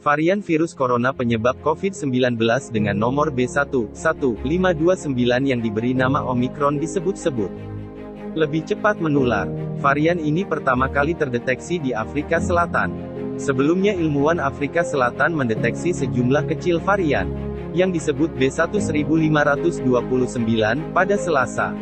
Varian virus corona penyebab COVID-19 dengan nomor B.1.1.529 yang diberi nama Omicron disebut-sebut lebih cepat menular. Varian ini pertama kali terdeteksi di Afrika Selatan. Sebelumnya ilmuwan Afrika Selatan mendeteksi sejumlah kecil varian, yang disebut B.1.1529, pada Selasa,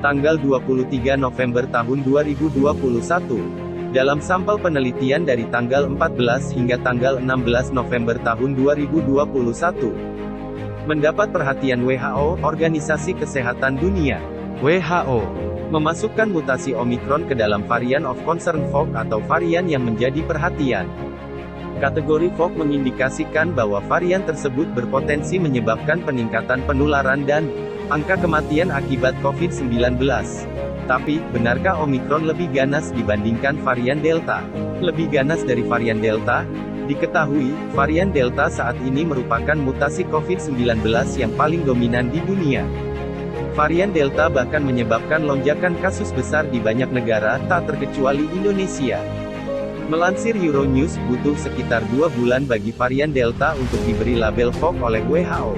tanggal 23 November tahun 2021. Dalam sampel penelitian dari tanggal 14 hingga tanggal 16 November tahun 2021. Mendapat perhatian WHO, Organisasi Kesehatan Dunia, WHO, memasukkan mutasi Omicron ke dalam varian of concern VOC atau varian yang menjadi perhatian. Kategori VOC mengindikasikan bahwa varian tersebut berpotensi menyebabkan peningkatan penularan dan angka kematian akibat COVID-19. Tapi, benarkah Omicron lebih ganas dibandingkan varian Delta? Lebih ganas dari varian Delta? Diketahui, varian Delta saat ini merupakan mutasi COVID-19 yang paling dominan di dunia. Varian Delta bahkan menyebabkan lonjakan kasus besar di banyak negara, tak terkecuali Indonesia. Melansir Euronews, butuh sekitar 2 bulan bagi varian Delta untuk diberi label VOC oleh WHO.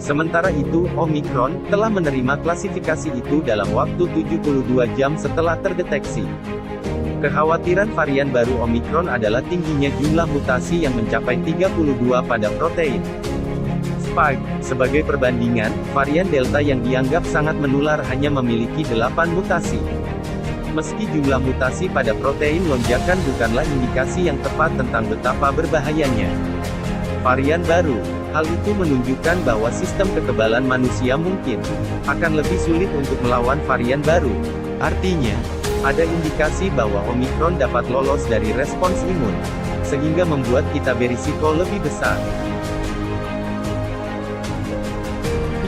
Sementara itu, Omicron telah menerima klasifikasi itu dalam waktu 72 jam setelah terdeteksi. Kekhawatiran varian baru Omicron adalah tingginya jumlah mutasi yang mencapai 32 pada protein spike. Sebagai perbandingan, varian Delta yang dianggap sangat menular hanya memiliki 8 mutasi. Meski jumlah mutasi pada protein lonjakan bukanlah indikasi yang tepat tentang betapa berbahayanya varian baru. Hal itu menunjukkan bahwa sistem kekebalan manusia mungkin akan lebih sulit untuk melawan varian baru. Artinya, ada indikasi bahwa Omicron dapat lolos dari respons imun, sehingga membuat kita berisiko lebih besar.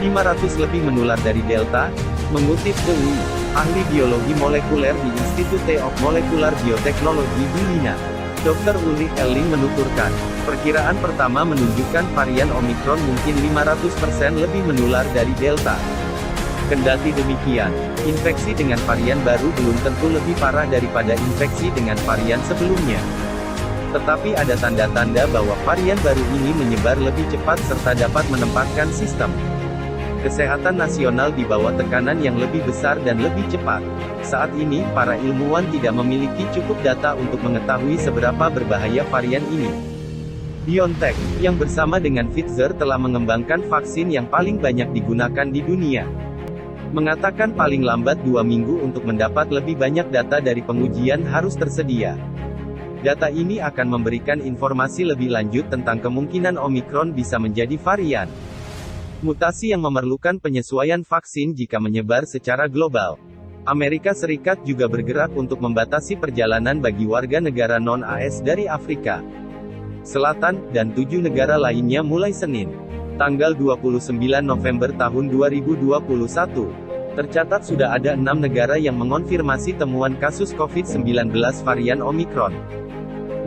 500 lebih menular dari Delta, mengutip The UI, ahli biologi molekuler di Institute of Molecular Biotechnology di Wina. Dr. Ulrich Elling menuturkan, perkiraan pertama menunjukkan varian Omicron mungkin 500% lebih menular dari Delta. Kendati demikian, infeksi dengan varian baru belum tentu lebih parah daripada infeksi dengan varian sebelumnya. Tetapi ada tanda-tanda bahwa varian baru ini menyebar lebih cepat serta dapat menempatkan sistem kesehatan nasional di bawah tekanan yang lebih besar dan lebih cepat. Saat ini, para ilmuwan tidak memiliki cukup data untuk mengetahui seberapa berbahaya varian ini. BioNTech, yang bersama dengan Pfizer telah mengembangkan vaksin yang paling banyak digunakan di dunia, mengatakan paling lambat 2 minggu untuk mendapat lebih banyak data dari pengujian harus tersedia. Data ini akan memberikan informasi lebih lanjut tentang kemungkinan Omicron bisa menjadi varian mutasi yang memerlukan penyesuaian vaksin jika menyebar secara global. Amerika Serikat juga bergerak untuk membatasi perjalanan bagi warga negara non-AS dari Afrika Selatan, dan 7 negara lainnya mulai Senin, tanggal 29 November tahun 2021. Tercatat sudah ada 6 negara yang mengonfirmasi temuan kasus COVID-19 varian Omicron.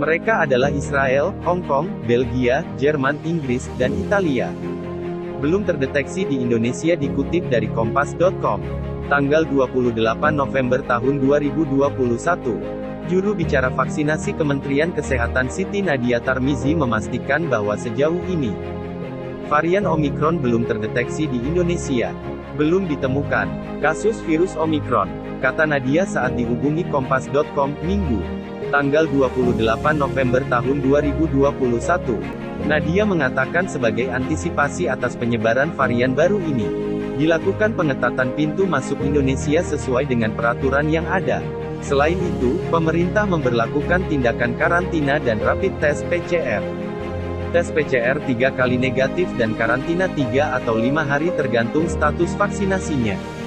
Mereka adalah Israel, Hong Kong, Belgia, Jerman, Inggris, dan Italia. Belum terdeteksi di Indonesia dikutip dari Kompas.com. Tanggal 28 November tahun 2021. Juru bicara vaksinasi Kementerian Kesehatan Siti Nadia Tarmizi memastikan bahwa sejauh ini, varian Omicron belum terdeteksi di Indonesia. Belum ditemukan kasus virus Omicron, kata Nadia saat dihubungi Kompas.com, Minggu, tanggal 28 November tahun 2021. Nadia mengatakan sebagai antisipasi atas penyebaran varian baru ini, dilakukan pengetatan pintu masuk Indonesia sesuai dengan peraturan yang ada. Selain itu, pemerintah memberlakukan tindakan karantina dan rapid test PCR. Tes PCR 3 kali negatif dan karantina 3 atau 5 hari tergantung status vaksinasinya.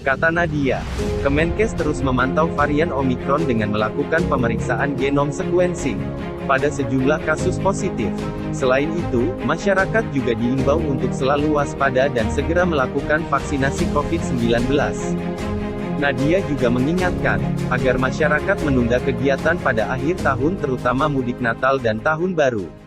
Kata Nadia, Kemenkes terus memantau varian Omicron dengan melakukan pemeriksaan genome sequencing pada sejumlah kasus positif. Selain itu, masyarakat juga diimbau untuk selalu waspada dan segera melakukan vaksinasi COVID-19. Nadia juga mengingatkan agar masyarakat menunda kegiatan pada akhir tahun terutama mudik Natal dan Tahun Baru.